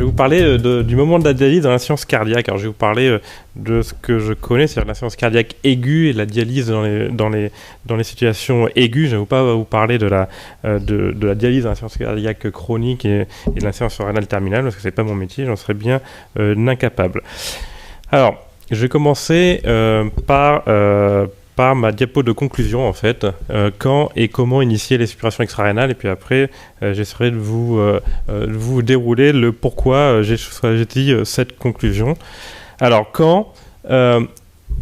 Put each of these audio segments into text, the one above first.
vous parler du moment de la dialyse dans la science cardiaque. Alors, je vais vous parler de ce que je connais, c'est-à-dire la science cardiaque aiguë et la dialyse dans les situations aiguës. Je ne vais pas vous parler de la dialyse dans la science cardiaque chronique et de la science rénale terminale, parce que ce n'est pas mon métier, j'en serais bien incapable. Alors, je vais commencer par ma diapo de conclusion, en fait, quand et comment initier les suppurations extrarénales, et puis après, j'essaierai de vous dérouler le pourquoi j'ai dit cette conclusion. Alors, quand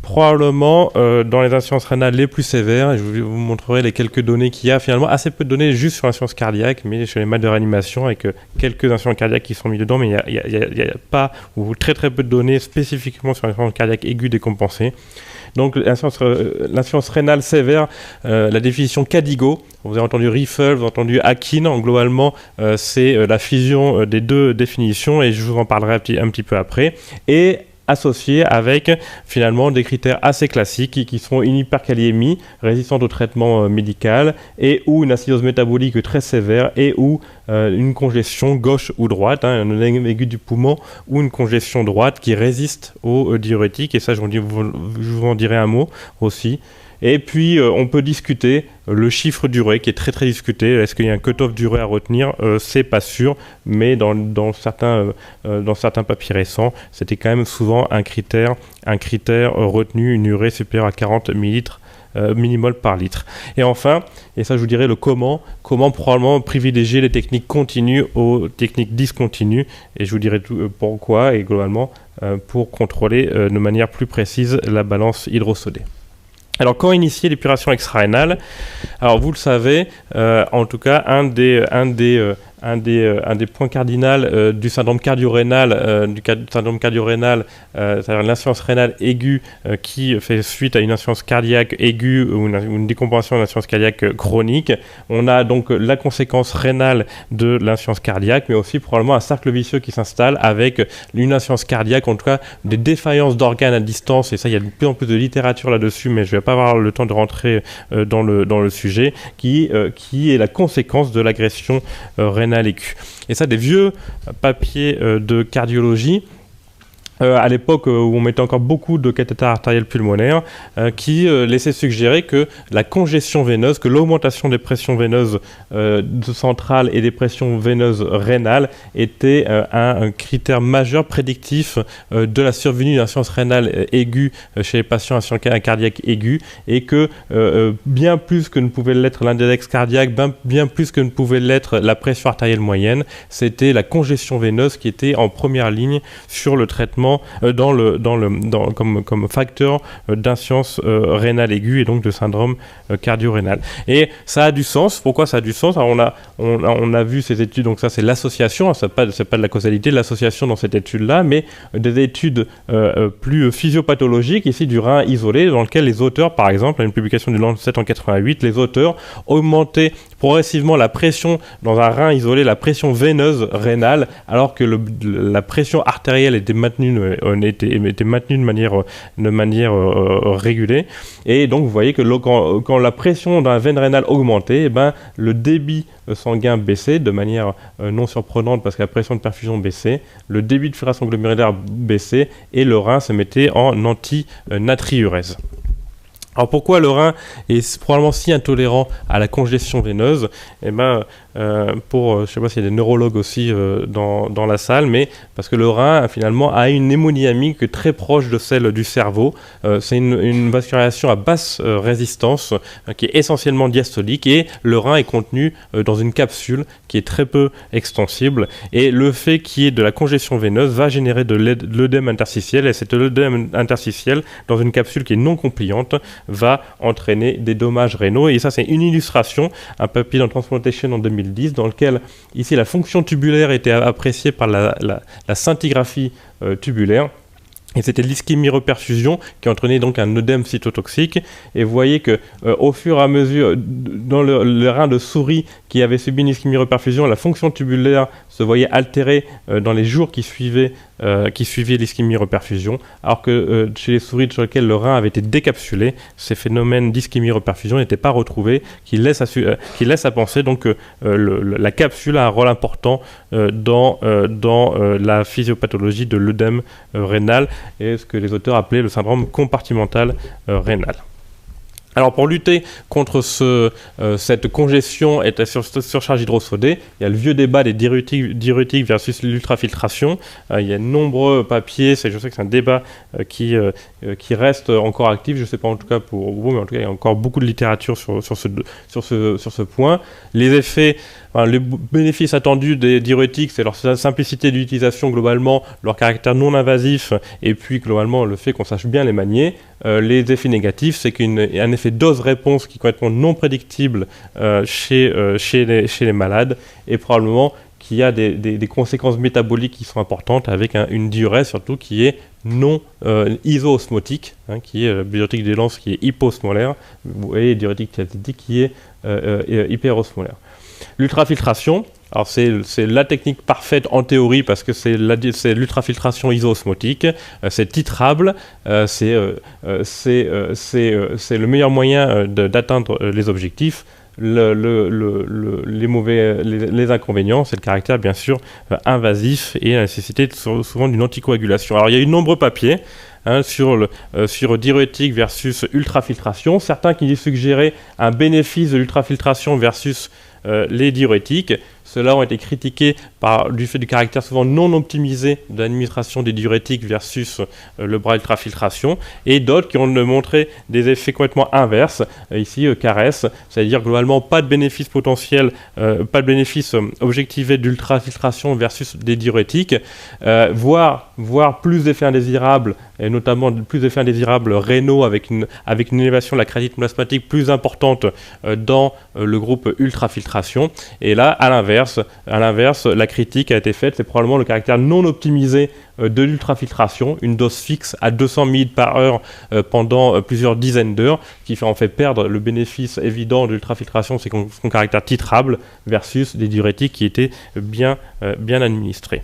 probablement dans les insuffisances rénales les plus sévères, et je vous montrerai les quelques données qu'il y a, finalement assez peu de données juste sur l'insuffisance cardiaque, mais sur les malades de réanimation avec quelques insuffisances cardiaques qui sont mis dedans, mais il n'y a pas, ou très très peu de données spécifiquement sur l'insuffisance cardiaque aiguë décompensée. Donc l'insuffisance rénale sévère, la définition Cadigo, vous avez entendu Riffel, vous avez entendu Akin, globalement c'est la fusion des deux définitions, et je vous en parlerai un petit peu après, et associé avec finalement des critères assez classiques qui sont une hyperkaliémie résistante au traitement médical et ou une acidose métabolique très sévère et ou une congestion gauche ou droite, un œdème aigu du poumon ou une congestion droite qui résiste aux diurétiques, et ça je vous en dirai un mot aussi. Et puis, on peut discuter le chiffre d'urée qui est très très discuté. Est-ce qu'il y a un cut-off d'urée à retenir? C'est pas sûr, mais dans certains papiers récents, c'était quand même souvent un critère retenu, une urée supérieure à 40 millilitres millimol par litre. Et enfin, et ça je vous dirai le comment probablement privilégier les techniques continues aux techniques discontinues, et je vous dirai pourquoi, et globalement pour contrôler de manière plus précise la balance hydrosodée. Alors, quand initier l'épuration extrarénale? Alors, vous le savez, en tout cas, un des points cardinaux du syndrome cardio-rénal, c'est-à-dire l'insuffisance rénale aiguë qui fait suite à une insuffisance cardiaque aiguë ou une décompensation d'une insuffisance cardiaque chronique. On a donc la conséquence rénale de l'insuffisance cardiaque, mais aussi probablement un cercle vicieux qui s'installe avec une insuffisance cardiaque, en tout cas des défaillances d'organes à distance, et ça, il y a de plus en plus de littérature là-dessus, mais je ne vais pas avoir le temps de rentrer dans le sujet, qui est la conséquence de l'agression rénale aiguë. Et ça, des vieux papiers de cardiologie, à l'époque où on mettait encore beaucoup de cathéter artériel pulmonaire, qui laissait suggérer que la congestion veineuse, que l'augmentation des pressions veineuses centrales et des pressions veineuses rénales était un critère majeur prédictif de la survenue d'une insuffisance rénale aiguë chez les patients à insuffisance cardiaque aiguë, et que bien plus que ne pouvait l'être l'index cardiaque, bien plus que ne pouvait l'être la pression artérielle moyenne, c'était la congestion veineuse qui était en première ligne sur le traitement comme facteur d'insuffisance rénale aiguë et donc de syndrome cardio-rénal. Et ça a du sens. Pourquoi ça a du sens? Alors on a vu ces études, donc ça c'est l'association, c'est pas de la causalité, de l'association dans cette étude-là, mais des études plus physiopathologiques, ici du rein isolé, dans lequel les auteurs, par exemple, à une publication du Lancet en 88, les auteurs augmentaient progressivement la pression dans un rein isolé, la pression veineuse rénale, alors que la pression artérielle était maintenue de manière régulée. Et donc vous voyez que quand la pression dans la veine rénale augmentait, eh ben, le débit sanguin baissait de manière non surprenante, parce que la pression de perfusion baissait, le débit de filtration glomérulaire baissait, et le rein se mettait en anti-natriurèse. Alors pourquoi le rein est probablement si intolérant à la congestion veineuse? Eh ben, je ne sais pas s'il y a des neurologues aussi dans la salle, mais parce que le rein finalement a une hémodynamique très proche de celle du cerveau. C'est une vascularisation à basse résistance qui est essentiellement diastolique, et le rein est contenu dans une capsule qui est très peu extensible, et le fait qu'il y ait de la congestion veineuse va générer de l'œdème interstitiel, et cet œdème interstitiel dans une capsule qui est non compliante va entraîner des dommages rénaux. Et ça, c'est une illustration, un papier dans Transplantation en 2010, dans lequel ici la fonction tubulaire était appréciée par la scintigraphie tubulaire. Et c'était l'ischémie-reperfusion qui entraînait donc un œdème cytotoxique. Et vous voyez que au fur et à mesure, dans le rein de souris qui avait subi une ischémie-reperfusion, la fonction tubulaire se voyait altérée dans les jours qui suivaient qui suivaient l'ischémie-reperfusion, alors que chez les souris sur lesquelles le rein avait été décapsulé, ces phénomènes d'ischémie-reperfusion n'étaient pas retrouvés, qui laissent à penser donc que la capsule a un rôle important dans la physiopathologie de l'œdème rénal et ce que les auteurs appelaient le syndrome compartimental rénal. Alors pour lutter contre cette congestion et cette surcharge hydrosodée, il y a le vieux débat des diurétiques versus l'ultrafiltration. Il y a de nombreux papiers, je sais que c'est un débat qui reste encore actif, je ne sais pas en tout cas pour vous, mais en tout cas il y a encore beaucoup de littérature sur ce point. Les effets, les bénéfices attendus des diurétiques, c'est leur simplicité d'utilisation globalement, leur caractère non invasif et puis globalement le fait qu'on sache bien les manier. Les effets négatifs, c'est qu'il y a un effet dose-réponse qui est complètement non prédictible chez les malades et probablement qu'il y a des conséquences métaboliques qui sont importantes avec une diurèse surtout qui est non iso-osmotique, qui est le diurétique des lances qui est hyposmolaire et le diurétique thiazidtique qui est hyperosmolaire. L'ultrafiltration, alors c'est la technique parfaite en théorie parce que c'est l'ultrafiltration iso-osmotique, c'est titrable, c'est le meilleur moyen d'atteindre les objectifs. Les inconvénients, c'est le caractère bien sûr invasif et la nécessité souvent d'une anticoagulation. Alors il y a eu de nombreux papiers sur diurétique versus ultrafiltration, certains qui suggéraient un bénéfice de l'ultrafiltration versus les diurétiques. Ceux-là ont été critiqués du fait du caractère souvent non optimisé de l'administration des diurétiques versus le bras ultrafiltration, et d'autres qui ont montré des effets complètement inverses, ici CARES, c'est-à-dire globalement pas de bénéfice potentiel, pas de bénéfice objectivé d'ultrafiltration versus des diurétiques, voire plus d'effets indésirables, et notamment plus d'effets indésirables rénaux avec une élévation de la créatine plasmatique plus importante dans le groupe ultrafiltration. Et là, à l'inverse, la critique a été faite, c'est probablement le caractère non optimisé de l'ultrafiltration, une dose fixe à 200 ml par heure pendant plusieurs dizaines d'heures, qui fait en fait perdre le bénéfice évident de l'ultrafiltration, c'est son caractère titrable, versus des diurétiques qui étaient bien administrés.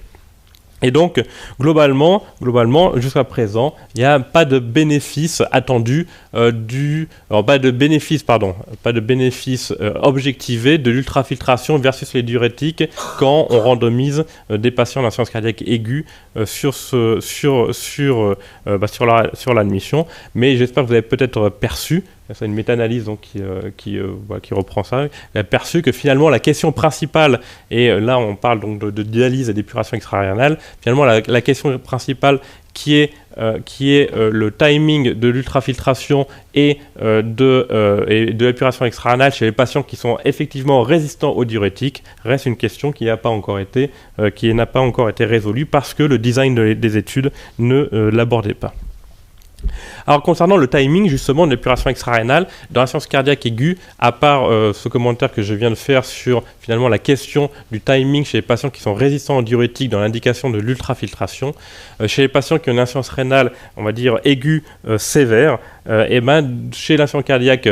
Et donc, globalement, jusqu'à présent, il n'y a pas de bénéfice attendu pas de bénéfice objectivé de l'ultrafiltration versus les diurétiques quand on randomise des patients d'insuffisance cardiaque aiguë sur l'admission. Mais j'espère que vous avez peut-être perçu, c'est une méta-analyse donc, qui reprend ça, il a perçu que finalement la question principale, et là on parle donc de dialyse et d'épuration extra-rénale, finalement la question principale qui est le timing de l'ultrafiltration et de l'épuration extra-rénale chez les patients qui sont effectivement résistants aux diurétiques reste une question qui n'a pas encore été résolue parce que le design des études ne l'abordait pas. Alors concernant le timing justement de l'épuration extra-rénale, dans l'insuffisance cardiaque aiguë, à part ce commentaire que je viens de faire sur finalement la question du timing chez les patients qui sont résistants aux diurétiques dans l'indication de l'ultrafiltration, chez les patients qui ont une insuffisance rénale, on va dire aiguë sévère, chez l'insuffisance cardiaque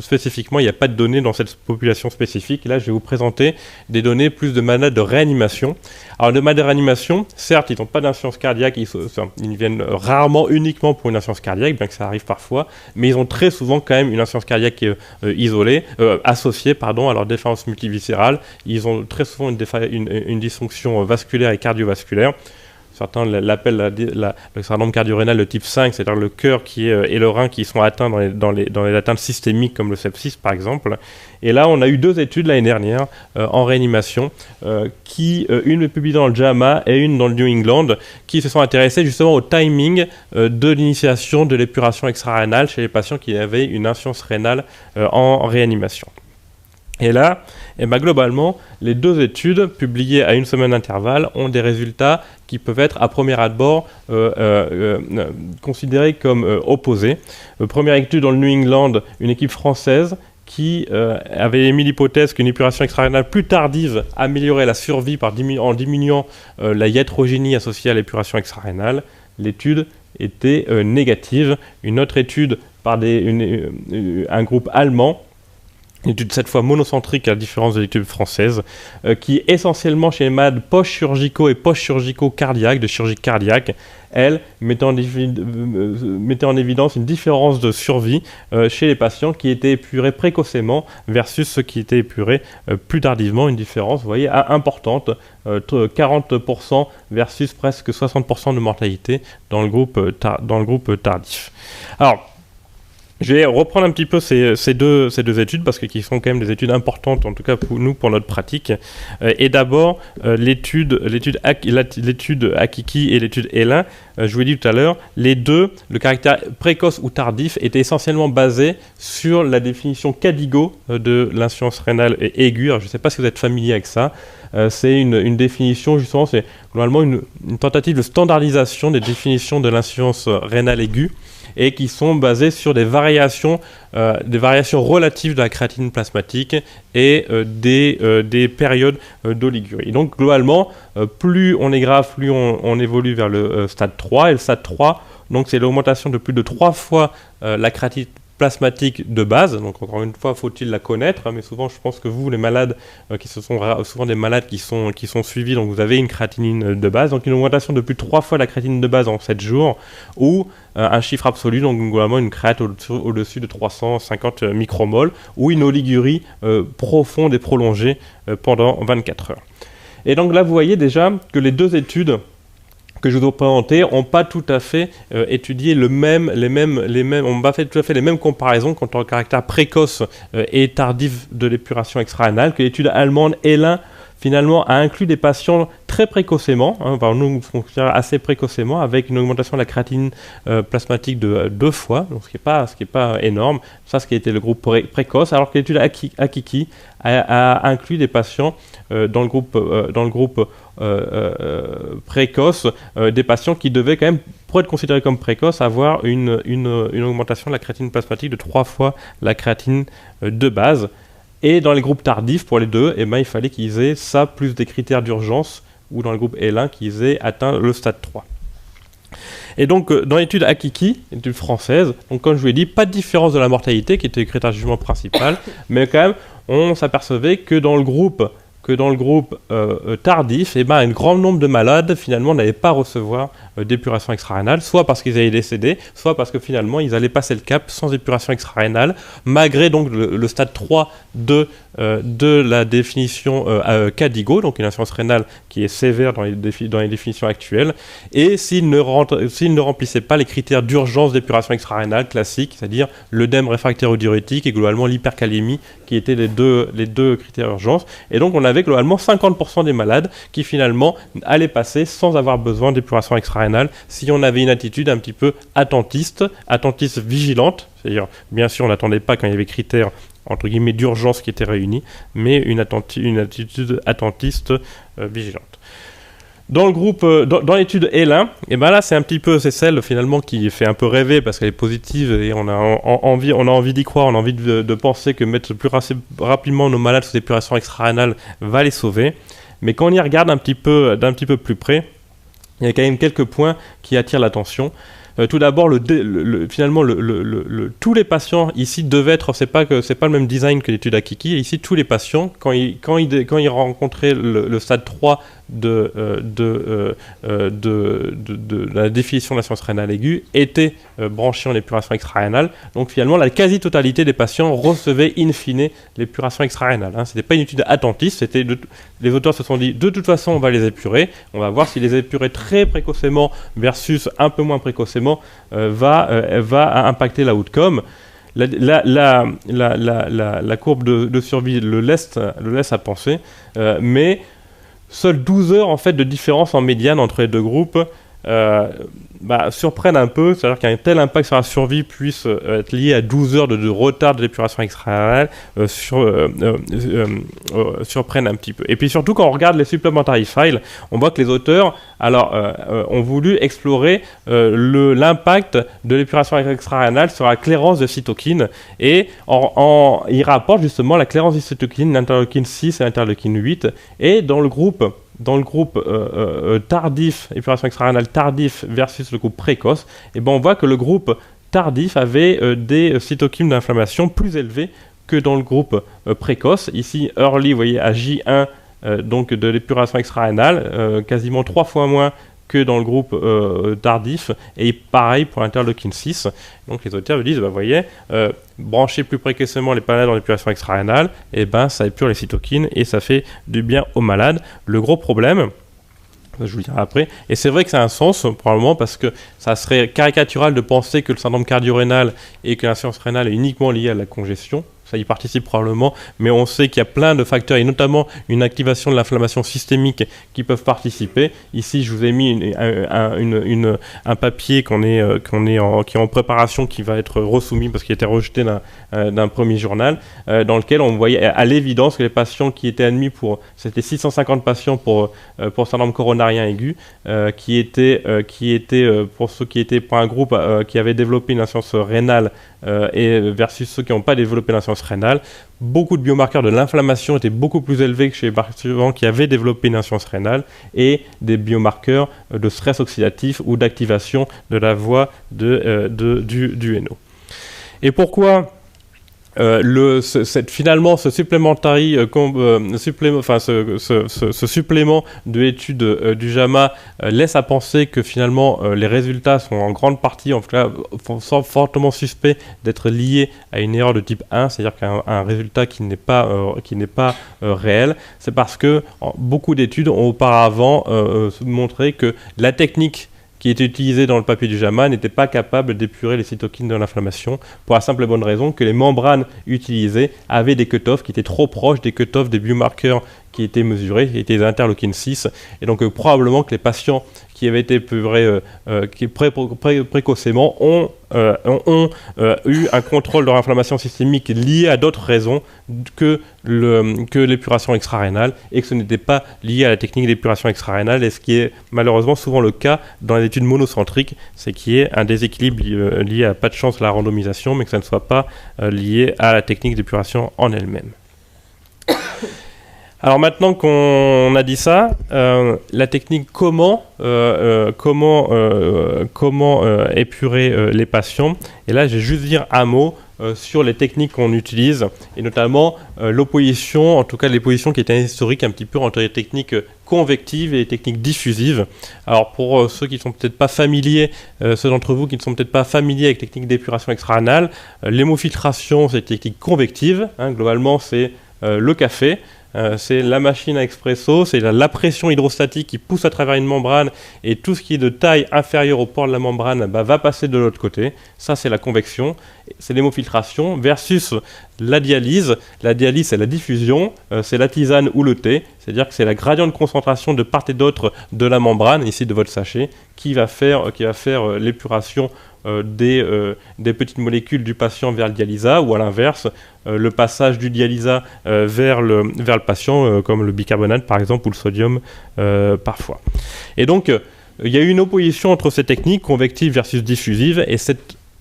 spécifiquement, il n'y a pas de données dans cette population spécifique. Là, je vais vous présenter des données plus de malades de réanimation. Alors, de malades de réanimation, certes, ils n'ont pas d'insuffisance cardiaque, ils viennent rarement uniquement pour une insuffisance cardiaque, bien que ça arrive parfois, mais ils ont très souvent quand même une insuffisance cardiaque associée à leur défaillance multiviscérale. Ils ont très souvent une dysfonction vasculaire et cardiovasculaire. Certains l'appellent le syndrome cardio-rénal de type 5, c'est-à-dire le cœur et le rein qui sont atteints dans les atteintes systémiques comme le sepsis par exemple. Et là, on a eu 2 études l'année dernière en réanimation, une publiée dans le JAMA et une dans le New England, qui se sont intéressées justement au timing de l'initiation de l'épuration extra-rénale chez les patients qui avaient une insuffisance rénale en réanimation. Et là, globalement, les 2 études publiées à 1 semaine d'intervalle ont des résultats qui peuvent être à premier abord considérés comme opposés. Première étude dans le New England, une équipe française qui avait émis l'hypothèse qu'une épuration extra-rénale plus tardive améliorait la survie en diminuant la iatrogénie associée à l'épuration extra-rénale. L'étude était négative. Une autre étude par un groupe allemand une étude cette fois monocentrique à la différence de l'étude française, qui essentiellement chez les malades post-chirurgicaux et post-chirurgicaux cardiaques, de chirurgie cardiaque, elle mettait en évidence une différence de survie chez les patients qui étaient épurés précocement versus ceux qui étaient épurés plus tardivement, une différence, vous voyez, importante, 40% versus presque 60% de mortalité dans le groupe tardif. Alors, je vais reprendre un petit peu ces deux études parce qu'ils sont quand même des études importantes, en tout cas pour nous, pour notre pratique. Et d'abord, l'étude Akiki et l'étude Hellin, je vous l'ai dit tout à l'heure, les deux, le caractère précoce ou tardif, était essentiellement basé sur la définition Cadigo de l'insuffisance rénale aiguë. Alors, je ne sais pas si vous êtes familier avec ça. C'est une définition, justement, c'est globalement une tentative de standardisation des définitions de l'insuffisance rénale aiguë, et qui sont basées sur des variations relatives de la créatinine plasmatique et des périodes d'oligurie. Et donc, globalement, plus on est grave, plus on évolue vers le stade 3. Et le stade 3, donc, c'est l'augmentation de plus de 3 fois la créatinine plasmatique de base. Donc, encore une fois, faut-il la connaître, hein, mais souvent, je pense que vous, les malades, qui sont souvent des malades qui sont suivis, donc vous avez une créatinine de base, donc une augmentation de plus de 3 fois la créatinine de base en 7 jours, ou un chiffre absolu, donc globalement une créate au-dessus de 350 micromoles, ou une oligurie profonde et prolongée pendant 24 heures. Et donc là, vous voyez déjà que les deux études que je vous ai présentées n'ont pas tout à fait étudié on n'a pas fait tout à fait les mêmes comparaisons quant au caractère précoce et tardif de l'épuration extra-rénale, que l'étude allemande Hellin finalement a inclus des patients très précocement, nous fonctionnons assez précocement, avec une augmentation de la créatinine plasmatique de 2 fois, donc ce qui est pas énorme, ça ce qui a été le groupe précoce, alors que l'étude Akiki a inclus des patients dans le groupe précoce, des patients qui devaient quand même, pour être considérés comme précoces, avoir une augmentation de la créatinine plasmatique de 3 fois la créatinine de base. Et dans les groupes tardifs, pour les deux, il fallait qu'ils aient ça plus des critères d'urgence, ou dans le groupe Hellin, qu'ils aient atteint le stade 3. Et donc, dans l'étude Akiki, l'étude française, donc comme je vous l'ai dit, pas de différence de la mortalité, qui était le critère de jugement principal, mais quand même, on s'apercevait que dans le groupe tardif, un grand nombre de malades finalement n'allaient pas recevoir d'épuration extra-rénale, soit parce qu'ils allaient décéder, soit parce que finalement ils allaient passer le cap sans épuration extra-rénale, malgré donc le stade 3 de la définition Cadigo, donc une insuffisance rénale qui est sévère dans les définitions actuelles, et s'ils ne remplissaient pas les critères d'urgence d'épuration extra-rénale classiques, c'est-à-dire l'œdème réfractaire aux diurétiques et globalement l'hypercalémie, qui étaient les deux critères d'urgence. Et donc on avait globalement 50% des malades qui finalement allaient passer sans avoir besoin d'épuration extra-rénale si on avait une attitude un petit peu attentiste vigilante, c'est-à-dire bien sûr on n'attendait pas quand il y avait critères entre guillemets d'urgence qui étaient réunis, mais une attitude attentiste vigilante. Dans le groupe, dans l'étude Hellin, là c'est celle finalement qui fait un peu rêver parce qu'elle est positive et on a envie d'y croire, on a envie de penser que mettre plus rapidement nos malades sous épuration extra-rénale va les sauver. Mais quand on y regarde d'un petit peu plus près, il y a quand même quelques points qui attirent l'attention. Tout d'abord, finalement, tous les patients ici devaient être, c'est pas le même design que l'étude Akiki. Ici, tous les patients, quand ils rencontraient le stade 3 de la définition de l'insuffisance rénale aiguë, étaient branchés en épuration extra-rénale. Donc finalement, la quasi-totalité des patients recevaient in fine l'épuration extra-rénale. Ce n'était pas une étude attentiste, les auteurs se sont dit, de toute façon, on va les épurer. On va voir si les épurer très précocement versus un peu moins précocement va impacter la outcome. La courbe de survie le laisse à penser, mais seules 12 heures en fait, de différence en médiane entre les deux groupes surprennent un peu, c'est-à-dire qu'un tel impact sur la survie puisse être lié à 12 heures de retard de l'épuration extra-rénale surprennent un petit peu. Et puis surtout, quand on regarde les supplementary files, on voit que les auteurs ont voulu explorer l'impact de l'épuration extra-rénale sur la clairance de cytokines, et ils rapportent justement la clairance de cytokines, l'interleukine 6 et l'interleukine 8, et dans le groupe tardif, épuration extra-rénale tardif versus le groupe précoce, on voit que le groupe tardif avait des cytokines d'inflammation plus élevées que dans le groupe précoce. Ici, early, vous voyez, à J1, donc de l'épuration extra-rénale, quasiment 3 fois moins que dans le groupe tardif, et pareil pour l'interleukine 6. Donc les auteurs disent, vous voyez, brancher plus précocement les malades dans l'épuration extra-rénale, et ben ça épure les cytokines et ça fait du bien aux malades. Le gros problème, je vous le dirai après, et c'est vrai que ça a un sens probablement parce que ça serait caricatural de penser que le syndrome cardio-rénal et que l'insuffisance rénale est uniquement liée à la congestion. Ça y participe probablement, mais on sait qu'il y a plein de facteurs, et notamment une activation de l'inflammation systémique qui peuvent participer. Ici, je vous ai mis un papier qui est en préparation, qui va être resoumis parce qu'il a été rejeté d'un premier journal, dans lequel on voyait à l'évidence que les patients qui étaient admis c'était 650 patients pour syndrome coronarien aigu, qui étaient pour ceux qui étaient pour un groupe qui avait développé une insuffisance rénale, et versus ceux qui n'ont pas développé l'insuffisance rénale, beaucoup de biomarqueurs de l'inflammation étaient beaucoup plus élevés que chez les patients qui avaient développé une insuffisance rénale, et des biomarqueurs de stress oxydatif ou d'activation de la voie du NO. Et pourquoi finalement ce supplément de l'étude du JAMA laisse à penser que finalement les résultats sont en grande partie, en tout cas sont fortement suspects d'être liés à une erreur de type 1, c'est-à-dire qu'un résultat qui n'est pas réel. C'est parce que beaucoup d'études ont auparavant montré que la technique qui était utilisé dans le papier du JAMA n'était pas capable d'épurer les cytokines de l'inflammation, pour la simple et bonne raison que les membranes utilisées avaient des cutoffs qui étaient trop proches des cutoffs des biomarqueurs qui étaient mesurés, qui étaient les interleukines 6, et donc probablement que les patients qui avaient été épurés précocement ont eu un contrôle de leur inflammation systémique lié à d'autres raisons que l'épuration extra-rénale, et que ce n'était pas lié à la technique d'épuration extra-rénale, et ce qui est malheureusement souvent le cas dans les études monocentriques, c'est qu'il y ait un déséquilibre lié à pas de chance à la randomisation, mais que ça ne soit pas lié à la technique d'épuration en elle-même. Alors maintenant qu'on a dit ça, la technique comment épurer les patients. Et là, je vais juste dire un mot sur les techniques qu'on utilise, et notamment l'opposition, en tout cas les positions qui étaient historiques un petit peu entre les techniques convectives et les techniques diffusives. Alors pour ceux qui ne sont peut-être pas familiers, ceux d'entre vous qui ne sont peut-être pas familiers avec les techniques d'épuration extra-anale, l'hémofiltration, c'est une technique convective, hein, globalement c'est le café. C'est la machine à expresso, c'est la pression hydrostatique qui pousse à travers une membrane, et tout ce qui est de taille inférieure au port de la membrane va passer de l'autre côté. Ça, c'est la convection, c'est l'hémofiltration, versus la dialyse. La dialyse, c'est la diffusion, c'est la tisane ou le thé, c'est-à-dire que c'est la gradient de concentration de part et d'autre de la membrane, ici de votre sachet, qui va faire l'épuration des petites molécules du patient vers le dialysa, ou à l'inverse, le passage du dialysa vers le patient, comme le bicarbonate par exemple, ou le sodium parfois. Et donc, il y a eu une opposition entre ces techniques, convectives versus diffusives, et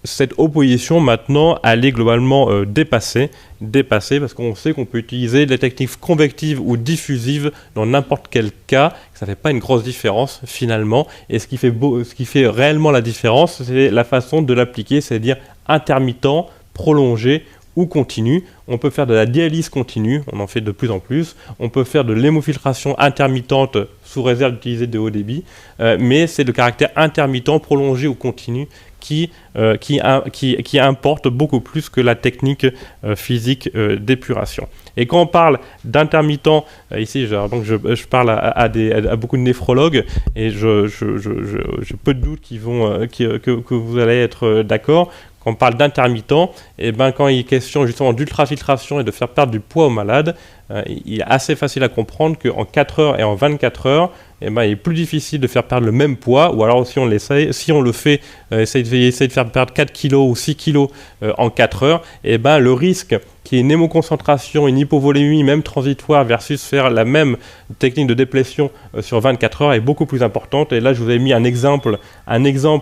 cette opposition maintenant elle est globalement dépassée parce qu'on sait qu'on peut utiliser des techniques convectives ou diffusives dans n'importe quel cas, ça ne fait pas une grosse différence finalement, et ce qui fait réellement la différence, c'est la façon de l'appliquer, c'est-à-dire intermittent, prolongé ou continu. On peut faire de la dialyse continue, on en fait de plus en plus, on peut faire de l'hémofiltration intermittente sous réserve d'utiliser de haut débit, mais c'est le caractère intermittent, prolongé ou continu qui importe beaucoup plus que la technique physique d'épuration. Et quand on parle d'intermittent, ici je parle à beaucoup de néphrologues, et j'ai peu de doute que vous allez être d'accord. Quand on parle d'intermittent, et quand il est question justement d'ultrafiltration et de faire perdre du poids aux malades, il est assez facile à comprendre qu'en 4 heures et en 24 heures, il est plus difficile de faire perdre le même poids, ou alors si on le fait, essayer de faire perdre 4 kg ou 6 kg en 4 heures, le risque qu'il y ait une hémoconcentration, une hypovolémie, même transitoire, versus faire la même technique de déplétion sur 24 heures est beaucoup plus importante. Et là, je vous ai mis un exemple de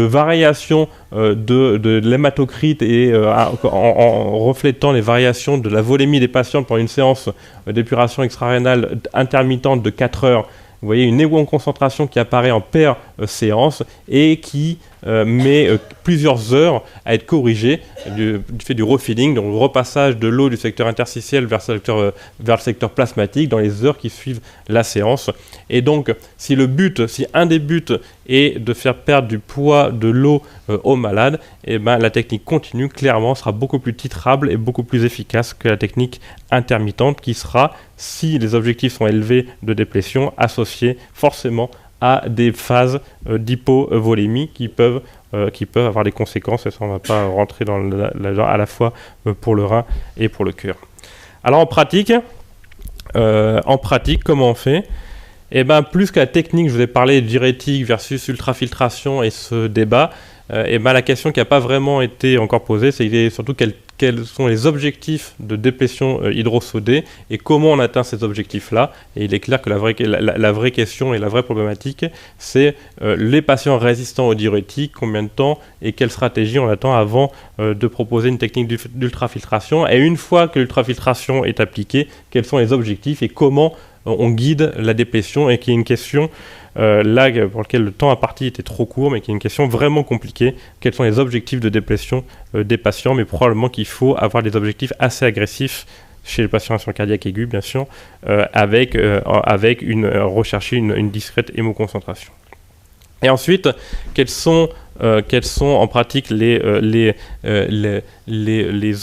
variation de l'hématocrite, et en reflétant les variations de la volémie des patients pendant une séance d'épuration extra-rénale intermittente de 4 heures. Vous voyez une hémoconcentration qui apparaît en paire séance et qui met plusieurs heures à être corrigé du fait du refilling, donc le repassage de l'eau du secteur interstitiel vers le secteur plasmatique dans les heures qui suivent la séance. Et donc, si un des buts est de faire perdre du poids de l'eau aux malades, et ben, la technique continue, clairement, sera beaucoup plus titrable et beaucoup plus efficace que la technique intermittente qui sera, si les objectifs sont élevés de déplétion, associée forcément à des phases d'hypovolémie qui peuvent avoir des conséquences, et ça on ne va pas rentrer dans à la fois pour le rein et pour le cœur. Alors en pratique, comment on fait ? Eh ben, plus que la technique, je vous ai parlé de diurétique versus ultrafiltration et ce débat, et ben, la question qui n'a pas vraiment été encore posée, c'est surtout quels sont les objectifs de déplétion hydrosodée et comment on atteint ces objectifs-là. Et il est clair que la vraie question et la vraie problématique, c'est les patients résistants aux diurétiques, combien de temps et quelle stratégie on attend avant de proposer une technique d'ultrafiltration. Et une fois que l'ultrafiltration est appliquée, quels sont les objectifs et comment on guide la déplétion, et qui est une question là pour laquelle le temps imparti était trop court, mais qui est une question vraiment compliquée. Quels sont les objectifs de déplétion des patients, mais probablement qu'il faut avoir des objectifs assez agressifs chez les patients à insuffisance cardiaque aiguë, bien sûr, rechercher une discrète hémoconcentration. Et ensuite, quelles sont en pratique les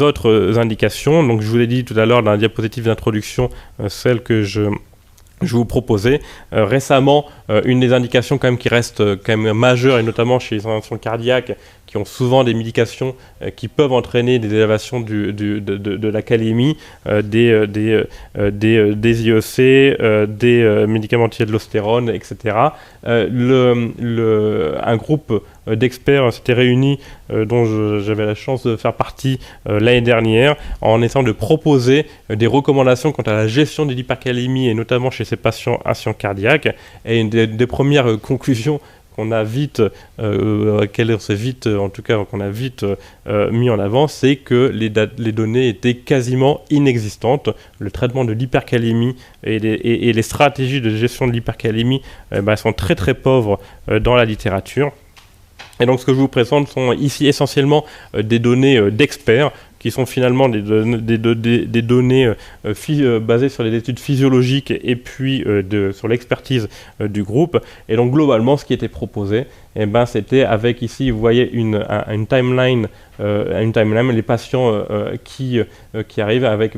autres indications. Donc, je vous l'ai dit tout à l'heure dans la diapositive d'introduction, celle que je vous proposais. Récemment, une des indications quand même qui reste quand même majeure, et notamment chez les insuffisants cardiaques, qui ont souvent des médications qui peuvent entraîner des élévations de la calémie, des IEC, des médicaments anti-aldostérone, etc. Un groupe d'experts s'était réuni, dont j'avais la chance de faire partie l'année dernière, en essayant de proposer des recommandations quant à la gestion de l'hypercalémie, et notamment chez ces patients insuffisants cardiaques. Et une des premières conclusions qu'on a vite mis en avant, c'est que les données étaient quasiment inexistantes. Le traitement de l'hypercalémie et les stratégies de gestion de l'hypercalémie sont très très pauvres dans la littérature. Et donc ce que je vous présente sont ici essentiellement des données d'experts, qui sont finalement des données basées sur les études physiologiques et puis sur l'expertise du groupe. Et donc globalement, ce qui était proposé, c'était avec ici, vous voyez une timeline, les patients qui arrivent avec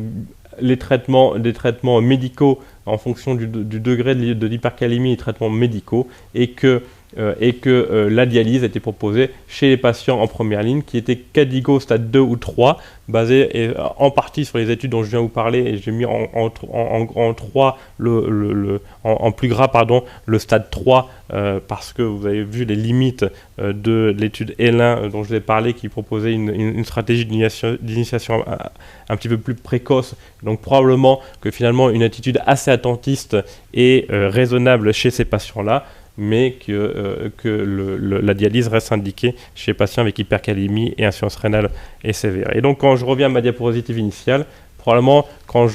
des traitements médicaux en fonction du degré de l'hypercalémie, les traitements médicaux, et que la dialyse était proposée chez les patients en première ligne qui étaient CADIGO stade 2 ou 3, basé en partie sur les études dont je viens de vous parler, et j'ai mis en plus gras le stade 3 parce que vous avez vu les limites de l'étude L1 dont je vous ai parlé, qui proposait une stratégie d'initiation un petit peu plus précoce. Donc probablement que finalement une attitude assez attentiste est raisonnable chez ces patients-là, mais que la dialyse reste indiquée chez les patients avec hypercalémie et insuffisance rénale et sévère. Et donc, quand je reviens à ma diapositive initiale, probablement, quand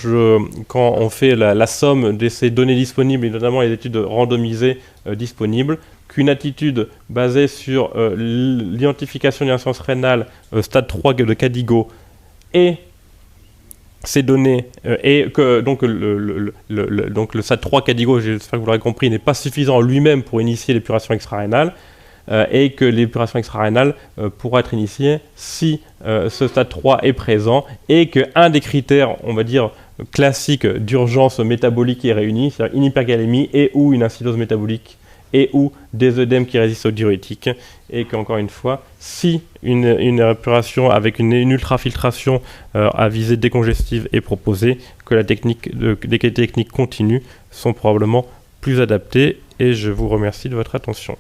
on fait la somme de ces données disponibles, et notamment les études randomisées disponibles, qu'une attitude basée sur l'identification d'une insuffisance rénale stade 3 de CADIGO et ces données, et que donc le stade 3 CADIGO, j'espère que vous l'aurez compris, n'est pas suffisant lui-même pour initier l'épuration extra-rénale, et que l'épuration extra-rénale pourra être initiée si ce stade 3 est présent, et qu'un des critères, on va dire, classiques d'urgence métabolique est réuni, c'est-à-dire une hypercalémie et ou une acidose métabolique et ou des œdèmes qui résistent aux diurétiques, et qu'encore une fois, si une épuration avec une ultrafiltration à visée décongestive est proposée, que les techniques continues sont probablement plus adaptées. Et je vous remercie de votre attention.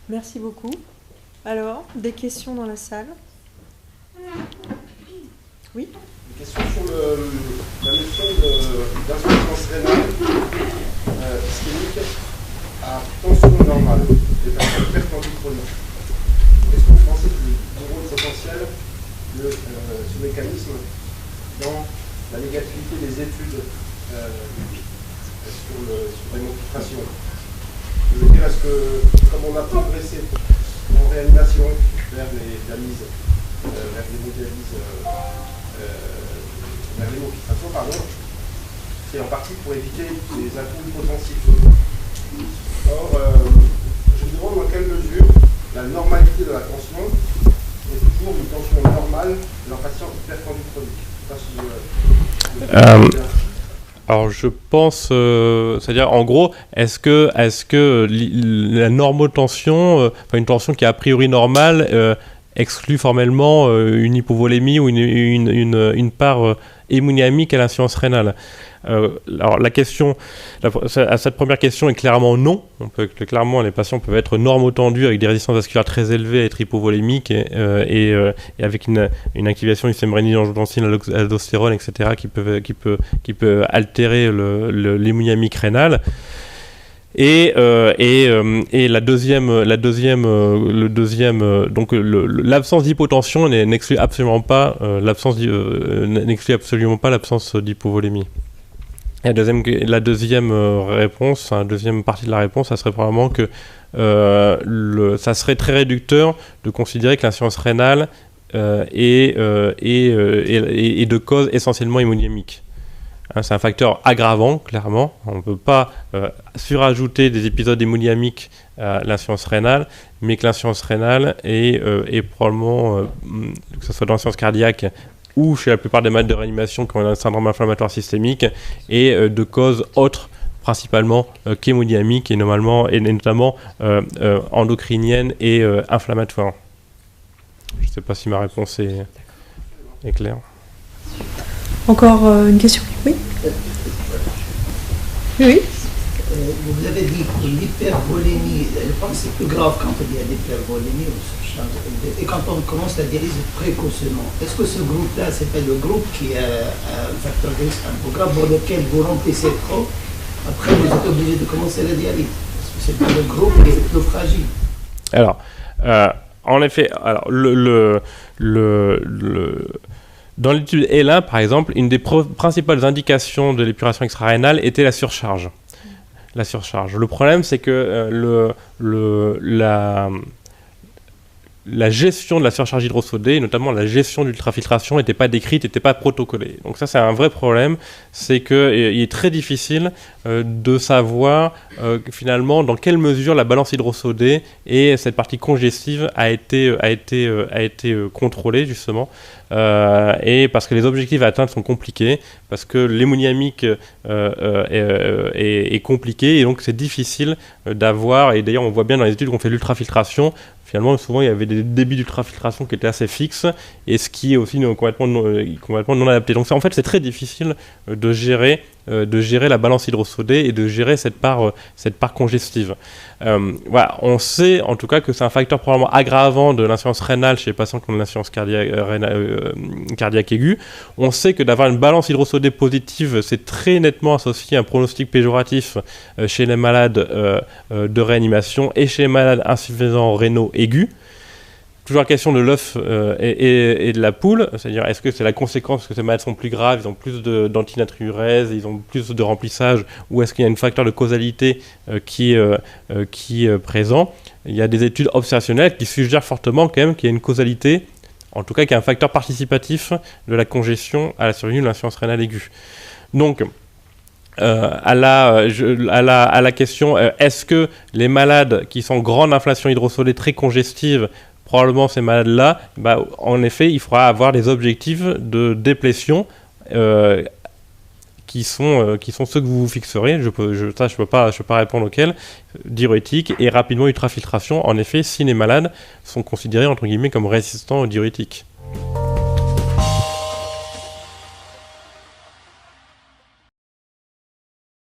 Merci beaucoup. Alors, des questions dans la salle? Oui? Une question sur la notion d'insuffisance rénale ischémique à tension normale des patients hypertendus chroniques. Est-ce que vous pensez du rôle potentiel de ce mécanisme dans la négativité des études sur l'hémofiltration. Je veux dire, est-ce que, comme on a progressé en réanimation vers les dialyses, vers l'hémodialyse, vers l'hémofiltration, pardon, c'est en partie pour éviter les atomes potentiels. Or, je me demande dans quelle mesure la normalité de la tension est toujours une tension normale d'un patient hypertendu chronique. Je sais pas si alors je pense, c'est-à-dire en gros, est-ce que la normotension, une tension qui est a priori normale, exclut formellement une hypovolémie ou une part hémodynamique à l'insuffisance rénale? Alors la question, à cette première question est clairement non. Clairement, les patients peuvent être normotendus avec des résistances vasculaires très élevées, être hypovolémiques et avec une activation du système rénine-angiotensine, l'aldostérone, etc., qui peut altérer l'hémodynamique rénale. Et l'absence d'hypotension n'exclut absolument pas l'absence d'hypovolémie. Et la deuxième réponse, la deuxième partie de la réponse, ça serait probablement que ça serait très réducteur de considérer que l'insuffisance rénale est de cause essentiellement hémodynamique. Hein, c'est un facteur aggravant, clairement. On ne peut pas surajouter des épisodes hémodynamiques à l'insuffisance rénale, mais que l'insuffisance rénale est probablement, que ce soit dans l'insuffisance cardiaque ou chez la plupart des malades de réanimation qui ont un syndrome inflammatoire systémique, et de causes autres, principalement qu'hémodynamiques et notamment endocriniennes et inflammatoires. Je ne sais pas si ma réponse est claire. Encore une question? Oui. Oui. Vous avez dit que l'hypervolémie, je pense que c'est plus grave quand il y a l'hypervolémie et quand on commence la dialyse précocement. Est-ce que ce groupe-là, c'est pas le groupe qui a un facteur de risque un peu grave pour lequel vous remplissez trop, après vous êtes obligé de commencer la dialyse? Est-ce que c'est pas le groupe qui est plus fragile? Alors, en effet, alors, dans l'étude ELA, par exemple, une des principales indications de l'épuration extra-rénale était la surcharge. Le problème, c'est que la gestion de la surcharge hydrosodée, et notamment la gestion de l'ultrafiltration, n'était pas décrite, n'était pas protocolée. Donc ça, c'est un vrai problème. C'est qu'il est très difficile de savoir finalement dans quelle mesure la balance hydrosodée et cette partie congestive a été contrôlée, justement. Et parce que les objectifs à atteindre sont compliqués, parce que l'hémodynamique est compliquée, et donc c'est difficile d'avoir, et d'ailleurs on voit bien dans les études qu'on fait l'ultrafiltration, finalement souvent il y avait des débits d'ultrafiltration qui étaient assez fixes, et ce qui est aussi complètement non adapté. Donc en fait c'est très difficile de gérer la balance hydrosodée et de gérer cette part congestive. Voilà, on sait en tout cas que c'est un facteur probablement aggravant de l'insuffisance rénale chez les patients qui ont une insuffisance cardiaque aiguë. On sait que d'avoir une balance hydrosodée positive, c'est très nettement associé à un pronostic péjoratif chez les malades de réanimation et chez les malades insuffisants rénaux aigus. Toujours la question de l'œuf et de la poule, c'est-à-dire est-ce que c'est la conséquence parce que ces malades sont plus graves, ils ont plus d'antinatriurèse, ils ont plus de remplissage, ou est-ce qu'il y a un facteur de causalité qui est présent? Il y a des études observationnelles qui suggèrent fortement quand même qu'il y a une causalité, en tout cas qu'il y a un facteur participatif de la congestion à la survenue de l'insuffisance rénale aiguë. Donc, à la question, est-ce que les malades qui sont en grande inflation hydrosodée très congestive, probablement ces malades-là, en effet, il faudra avoir des objectifs de déplétion qui sont ceux que vous vous fixerez. Je peux pas répondre auxquels. Diurétique et rapidement ultrafiltration. En effet, si les malades sont considérés entre guillemets comme résistants aux diurétiques.